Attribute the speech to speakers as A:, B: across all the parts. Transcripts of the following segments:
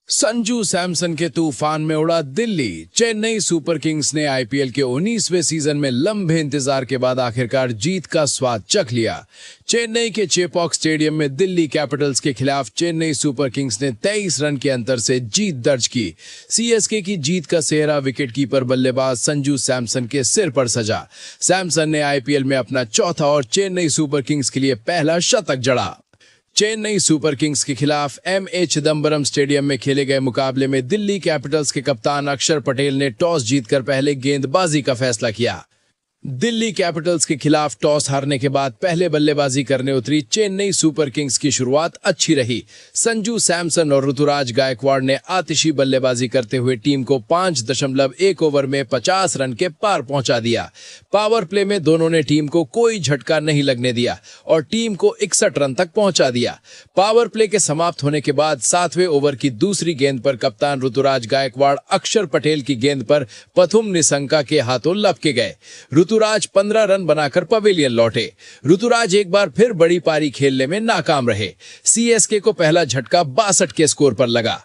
A: संजू सैमसन के तूफान में उड़ा दिल्ली। चेन्नई सुपर किंग्स ने आईपीएल के 19वें सीजन में लंबे इंतजार के बाद आखिरकार जीत का स्वाद चख लिया। चेन्नई के चेपॉक स्टेडियम में दिल्ली कैपिटल्स के खिलाफ चेन्नई सुपर किंग्स ने 23 रन के अंतर से जीत दर्ज की। सीएसके की जीत का सेहरा विकेटकीपर बल्लेबाज संजू सैमसन के सिर पर सजा। सैमसन ने आईपीएल में अपना चौथा और चेन्नई सुपर किंग्स के लिए पहला शतक जड़ा। चेन्नई सुपर किंग्स के खिलाफ एमए चिदंबरम स्टेडियम में खेले गए मुकाबले में दिल्ली कैपिटल्स के कप्तान अक्षर पटेल ने टॉस जीतकर पहले गेंदबाजी का फैसला किया। दिल्ली कैपिटल्स के खिलाफ टॉस हारने के बाद पहले बल्लेबाजी करने उतरी चेन्नई सुपर किंग्स की शुरुआत अच्छी रही। संजू सैमसन और ऋतुराज गायकवाड़ ने आतिशी बल्लेबाजी करते हुए टीम को 5.1 ओवर में 50 रन के पार पहुंचा दिया। पावर प्ले में दोनों ने टीम को कोई झटका नहीं लगने दिया और टीम को 61 रन तक पहुंचा दिया। पावर प्ले के समाप्त होने के बाद 7वें ओवर की दूसरी गेंद पर कप्तान ऋतुराज गायकवाड़ अक्षर पटेल की गेंद पर पथुम निशंका के हाथों लपके गए। ऋतुराज 15 रन बनाकर पवेलियन लौटे। ऋतुराज एक बार फिर बड़ी पारी खेलने में नाकाम रहे। सीएसके को पहला झटका 62 के स्कोर पर लगा।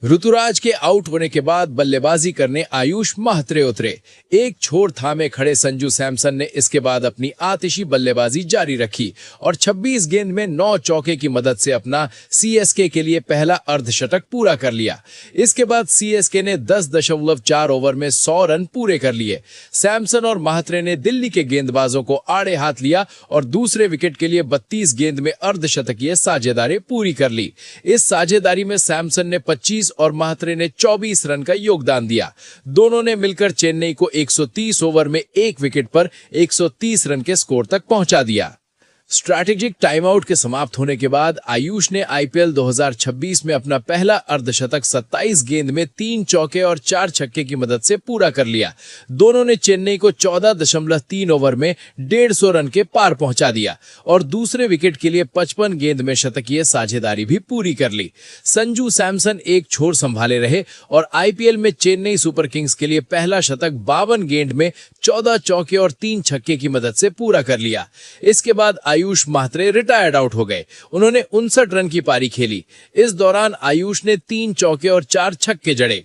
A: ऋतुराज के आउट होने के बाद बल्लेबाजी करने आयुष मात्रे उतरे। एक छोर थामे खड़े संजू सैमसन ने इसके बाद अपनी आतिशी बल्लेबाजी जारी रखी और 26 गेंद में 9 चौके की मदद से अपना सीएसके के लिए पहला अर्धशतक पूरा कर लिया। इसके बाद सीएसके ने 10.4 ओवर में 100 रन पूरे कर लिए। सैमसन और मात्रे ने दिल्ली के गेंदबाजों को आड़े हाथ लिया और दूसरे विकेट के लिए 32 गेंद में अर्धशतकीय साझेदारी पूरी कर ली। इस साझेदारी में सैमसन ने 25 और मात्रे ने 24 रन का योगदान दिया। दोनों ने मिलकर चेन्नई को 130 ओवर में एक विकेट पर 130 रन के स्कोर तक पहुंचा दिया। स्ट्रैटेजिक टाइम आउट के समाप्त होने के बाद आयुष ने आईपीएल 2026 में अपना पहला अर्धशतक 27 गेंद में 3 चौके और 4 छक्के की मदद से पूरा कर लिया। दोनों ने चेन्नई को 14.3 ओवर में 150 रन के पार पहुंचा दिया और दूसरे विकेट के लिए 55 गेंद में शतकीय साझेदारी भी पूरी कर ली। संजू सैमसन एक छोर संभाले रहे और आईपीएल में चेन्नई सुपर किंग्स के लिए पहला शतक 52 गेंद में 14 चौके और 3 छक्के की मदद से पूरा कर लिया। इसके बाद आयुष मात्रे रिटायर्ड आउट हो गए। उन्होंने 59 रन की पारी खेली। इस दौरान आयुष ने 3 चौके और 4 छक्के जड़े।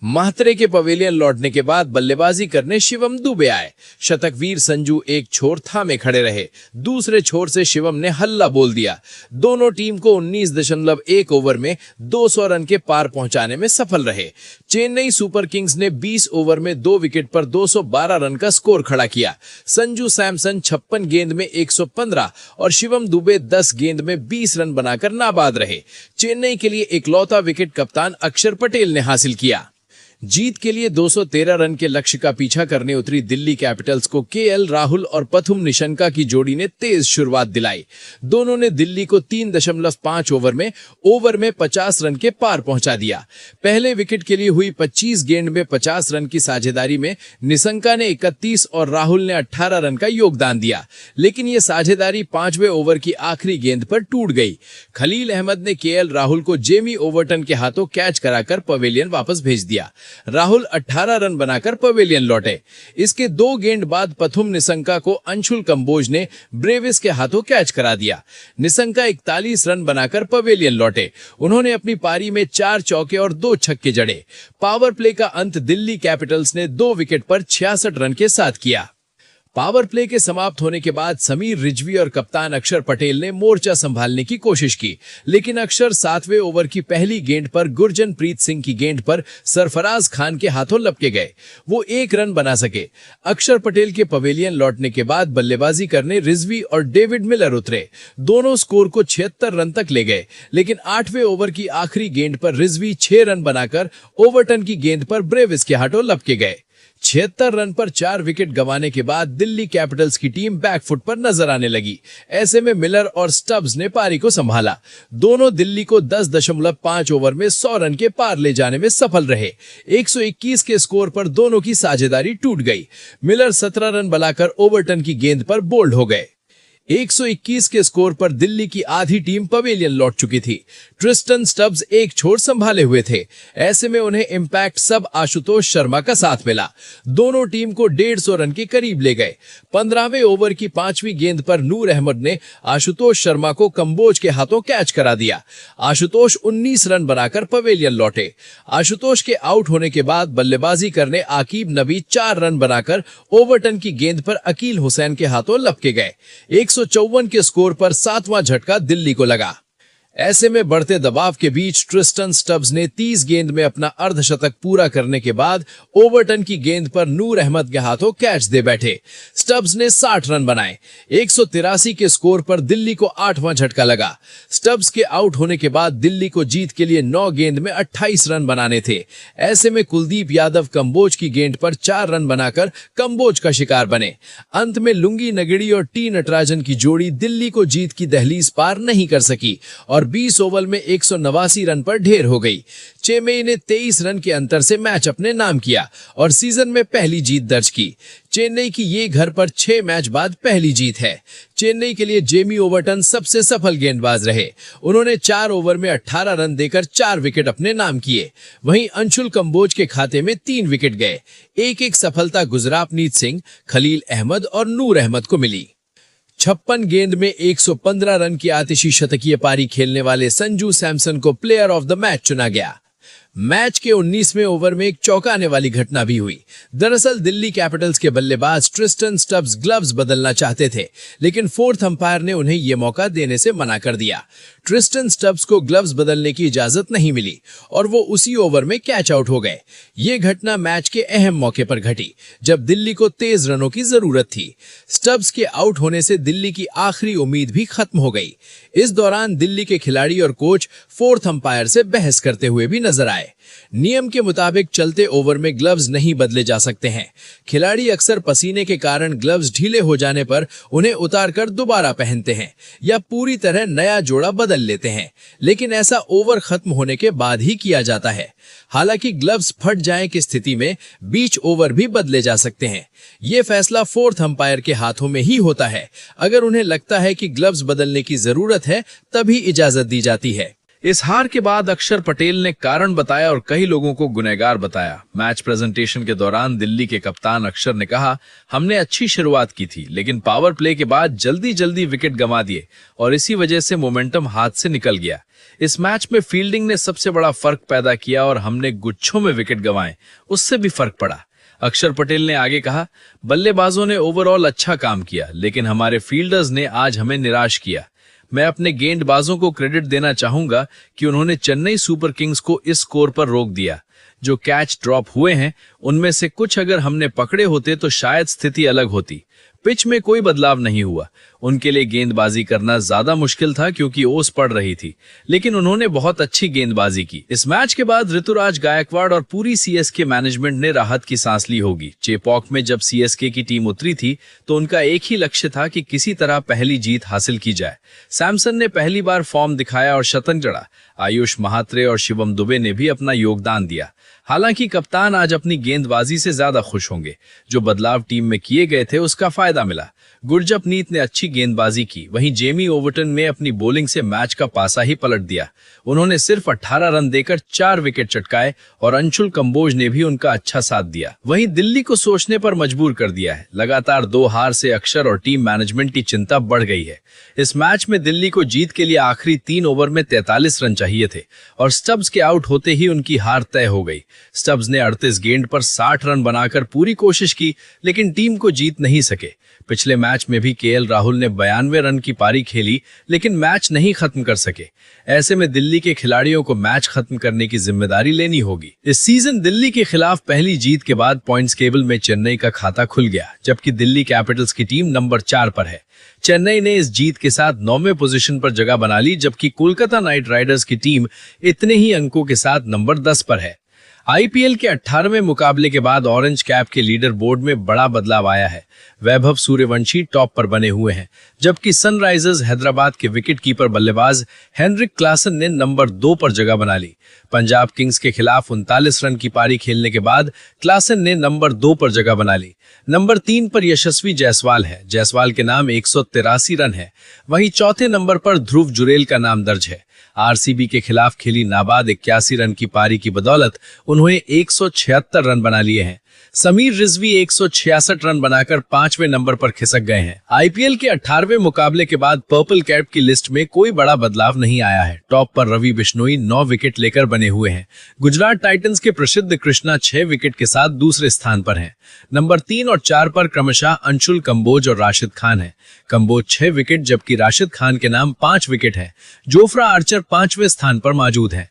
A: मात्रे के पवेलियन लौटने के बाद बल्लेबाजी करने शिवम दुबे आए। शतकवीर संजू एक छोर थामे खड़े रहे। दूसरे छोर से शिवम ने हल्ला बोल दिया। दोनों टीम को 19.1 ओवर में 200 रन के पार पहुंचाने में सफल रहे। चेन्नई सुपर किंग्स ने 20 ओवर में 2 विकेट पर 212 रन का स्कोर खड़ा किया। संजू सैमसन 56 गेंद में 115 और शिवम दुबे 10 गेंद में 20 रन बनाकर नाबाद रहे। चेन्नई के लिए इकलौता विकेट कप्तान अक्षर पटेल ने हासिल किया। जीत के लिए 213 रन के लक्ष्य का पीछा करने उतरी दिल्ली कैपिटल्स को केएल राहुल और पथुम निशंका की जोड़ी ने तेज शुरुआत दिलाई। दोनों ने दिल्ली को 3.5 ओवर में 50 रन के पार पहुंचा दिया। पहले विकेट के लिए हुई 25 गेंद में 50 रन की साझेदारी में निशंका ने 31 और राहुल ने 18 रन का योगदान दिया, लेकिन ये साझेदारी 5वें ओवर की आखिरी गेंद पर टूट गई। खलील अहमद ने केएल राहुल को जेमी ओवर्टन के हाथों कैच कराकर पवेलियन वापस भेज दिया। राहुल 18 रन बनाकर पवेलियन लौटे। इसके 2 गेंद बाद पथुम निशंका को अंशुल कंबोज ने ब्रेविस के हाथों कैच करा दिया। निशंका 41 रन बनाकर पवेलियन लौटे। उन्होंने अपनी पारी में 4 चौके और 2 छक्के जड़े। पावर प्ले का अंत दिल्ली कैपिटल्स ने 2 विकेट पर 66 रन के साथ किया। पावर प्ले के समाप्त होने के बाद समीर रिजवी और कप्तान अक्षर पटेल ने मोर्चा संभालने की कोशिश की, लेकिन अक्षर 7वें ओवर की पहली गेंद पर गुरजनप्रीत सिंह की गेंद पर सरफराज खान के हाथों लपके गए। वो 1 रन बना सके। अक्षर पटेल के पवेलियन लौटने के बाद बल्लेबाजी करने रिजवी और डेविड मिलर उतरे। दोनों स्कोर को 76 रन तक ले गए, लेकिन 8वें ओवर की आखिरी गेंद पर रिजवी 6 रन बनाकर ओवर्टन की गेंद पर ब्रेविस के हाथों लपके गए। 76 रन पर 4 विकेट गंवाने के बाद दिल्ली कैपिटल्स की टीम बैकफुट पर नजर आने लगी। ऐसे में मिलर और स्टब्स ने पारी को संभाला। दोनों दिल्ली को 10.5 ओवर में 100 रन के पार ले जाने में सफल रहे। 121 के स्कोर पर दोनों की साझेदारी टूट गई। मिलर 17 रन बनाकर ओवर्टन की गेंद पर बोल्ड हो गए। 121 के स्कोर पर दिल्ली की आधी टीम पवेलियन लौट चुकी थी। ट्रिस्टन स्टब्स एक छोर संभाले हुए थे। ऐसे में उन्हें इम्पैक्ट सब आशुतोष शर्मा का साथ मिला। दोनों टीम को 150 रन के करीब ले गए। 15वें ओवर की 5वीं गेंद पर नूर अहमद ने आशुतोष शर्मा को कंबोज के हाथों कैच करा दिया। आशुतोष 19 रन बनाकर पवेलियन लौटे। आशुतोष के आउट होने के बाद बल्लेबाजी करने आकीब नबी 4 रन बनाकर ओवरटन की गेंद पर अकील हुसैन के हाथों लपके गए। 154 के स्कोर पर 7वां झटका दिल्ली को लगा। ऐसे में बढ़ते दबाव के बीच ट्रिस्टन स्टब्स ने 30 गेंद में अपना अर्धशतक पूरा करने के बाद ओवरटन की गेंद पर नूर अहमद के हाथों कैच दे बैठे। स्टब्स ने 60 रन बनाए। 183 के स्कोर पर दिल्ली को 8वां झटका लगा। स्टब्स के आउट होने के बाद दिल्ली को जीत के लिए 9 गेंद में 28 रन बनाने थे। ऐसे में कुलदीप यादव कंबोज की गेंद पर 4 रन बनाकर कंबोज का शिकार बने। अंत में लुंगी नगिड़ी और टी नटराजन की जोड़ी दिल्ली को जीत की दहलीज पार नहीं कर सकी और 20 ओवर में 189 रन पर ढेर हो गई। चेन्नई ने 23 रन के अंतर से मैच अपने नाम किया और सीजन में पहली जीत दर्ज की। चेन्नई की ये घर पर 6 मैच बाद पहली जीत है। चेन्नई के लिए जेमी ओवरटन सबसे सफल गेंदबाज रहे। उन्होंने 4 ओवर में 18 रन देकर 4 विकेट अपने नाम किए। वहीं अंशुल कंबोज के खाते में 3 विकेट गए। एक सफलता गुजरापनीत सिंह, खलील अहमद और नूर अहमद को मिली। 56 गेंद में 115 रन की आतिशी शतकीय पारी खेलने वाले संजू सैमसन को प्लेयर ऑफ द मैच चुना गया। मैच के 19वें ओवर में एक चौंकाने वाली घटना भी हुई। दरअसल दिल्ली कैपिटल्स के बल्लेबाज ट्रिस्टन स्टब्स ग्लव्स बदलना चाहते थे, लेकिन 4th अंपायर ने उन्हें यह मौका देने से मना कर दिया। ट्रिस्टन स्टब्स को ग्लव्स बदलने की इजाजत नहीं मिली और वो उसी ओवर में कैच आउट हो गए। ये घटना मैच के अहम मौके पर घटी, जब दिल्ली को तेज रनों की जरूरत थी। स्टब्स के आउट होने से दिल्ली की आखिरी उम्मीद भी खत्म हो गई। इस दौरान दिल्ली के खिलाड़ी और कोच 4th अंपायर से बहस करते हुए भी नजर आए। नियम के मुताबिक चलते ओवर में ग्लव्स नहीं बदले जा सकते हैं। खिलाड़ी अक्सर पसीने के कारण ग्लव्स ढीले हो जाने पर उन्हें उतारकर दोबारा पहनते हैं या पूरी तरह नया जोड़ा बदल लेते हैं, लेकिन ऐसा ओवर खत्म होने के बाद ही किया जाता है। हालांकि ग्लव्स फट जाए की स्थिति में बीच ओवर भी बदले जा सकते हैं। ये फैसला 4th अंपायर के हाथों में ही होता है। अगर उन्हें लगता है कि ग्लव्स बदलने की जरूरत है, तभी इजाजत दी जाती है।
B: इस हार के बाद अक्षर पटेल ने कारण बताया और कई लोगों को गुनहगार बताया। मैच प्रेजेंटेशन के दौरान दिल्ली के कप्तान अक्षर ने कहा, हमने अच्छी शुरुआत की थी, लेकिन पावर प्ले के बाद जल्दी विकेट गंवा दिए और इसी वजह से मोमेंटम हाथ से निकल गया। इस मैच में फील्डिंग ने सबसे बड़ा फर्क पैदा किया और हमने गुच्छों में विकेट गंवाए, उससे भी फर्क पड़ा। अक्षर पटेल ने आगे कहा, बल्लेबाजों ने ओवरऑल अच्छा काम किया, लेकिन हमारे फील्डर्स ने आज हमें निराश किया। मैं अपने गेंदबाजों को क्रेडिट देना चाहूंगा कि उन्होंने चेन्नई सुपर किंग्स को इस स्कोर पर रोक दिया। जो कैच ड्रॉप हुए हैं, उनमें से कुछ अगर हमने पकड़े होते तो शायद स्थिति अलग होती। पिच में कोई बदलाव नहीं हुआ। उनके लिए गेंदबाजी करना ज्यादा मुश्किल था क्योंकि ओस पड़ रही थी, लेकिन उन्होंने बहुत अच्छी गेंदबाजी की। इस मैच के बाद ऋतुराज गायकवाड़ और पूरी सीएसके मैनेजमेंट ने राहत की सांस ली होगी। चेपॉक में जब सीएसके की टीम उतरी थी तो उनका एक ही लक्ष्य था कि किसी तरह पहली जीत हासिल की जाए। सैमसन ने पहली बार फॉर्म दिखाया और शतक जड़ा। आयुष महात्रे और शिवम दुबे ने भी अपना योगदान दिया। हालांकि कप्तान आज अपनी गेंदबाजी से ज्यादा खुश होंगे। जो बदलाव टीम में किए गए थे उसका फायदा मिला। गुरजपनीत ने अच्छी गेंदबाजी की, वहीं जेमी ओवरटन ने अपनी बॉलिंग से मैच का पासा ही पलट दिया। उन्होंने सिर्फ 18 रन देकर 4 विकेट चटकाए और अंशुल कंबोज ने भी उनका अच्छा साथ दिया। वहीं दिल्ली को सोचने पर मजबूर कर दिया है। लगातार 2 हार से अक्षर और टीम मैनेजमेंट की चिंता बढ़ गई है। इस मैच में दिल्ली को जीत के लिए आखिरी 3 ओवर में 43 रन चाहिए थे और स्टब्स के आउट होते ही उनकी हार तय हो गई। स्टब्स ने 38 गेंद पर 60 रन बनाकर पूरी कोशिश की, लेकिन टीम को जीत नहीं सके। पिछले मैच में भी केएल राहुल ने 92 रन की पारी खेली, लेकिन मैच नहीं खत्म कर सके। ऐसे में दिल्ली के खिलाड़ियों को मैच खत्म करने की जिम्मेदारी लेनी होगी। इस सीजन दिल्ली के खिलाफ पहली जीत के बाद पॉइंट्स टेबल में चेन्नई का खाता खुल गया, जबकि दिल्ली कैपिटल्स की टीम नंबर 4 पर है। चेन्नई ने इस जीत के साथ 9वें पोजीशन पर जगह बना ली, जबकि कोलकाता नाइट राइडर्स की टीम इतने ही अंकों के साथ नंबर 10 पर है। आईपीएल के 18वें मुकाबले के बाद ऑरेंज कैप के लीडर बोर्ड में बड़ा बदलाव आया है। वैभव सूर्यवंशी टॉप पर बने हुए हैं, जबकि सनराइजर्स हैदराबाद के विकेटकीपर बल्लेबाज हेनरिक क्लासन ने नंबर 2 पर जगह बना ली। पंजाब किंग्स के खिलाफ 39 रन की पारी खेलने के बाद क्लासन ने नंबर 2 पर जगह बना ली। नंबर 3 पर यशस्वी जायसवाल है। जायसवाल के नाम 183 रन है। वहीं चौथे नंबर पर ध्रुव जुरेल का नाम दर्ज है। आरसीबी के खिलाफ खेली नाबाद 81 रन की पारी की बदौलत उन्होंने 176 रन बना लिए हैं। समीर रिजवी 166 रन बनाकर 5वें नंबर पर खिसक गए हैं। आईपीएल के 18वें मुकाबले के बाद पर्पल कैप की लिस्ट में कोई बड़ा बदलाव नहीं आया है। टॉप पर रवि बिश्नोई 9 विकेट लेकर बने हुए हैं। गुजरात टाइटंस के प्रसिद्ध कृष्णा 6 विकेट के साथ दूसरे स्थान पर हैं। नंबर 3 और 4 पर क्रमशः अंशुल कंबोज और राशिद खान है। कंबोज 6 विकेट जबकि राशिद खान के नाम 5 विकेट है। जोफ्रा आर्चर 5वें स्थान पर मौजूद है।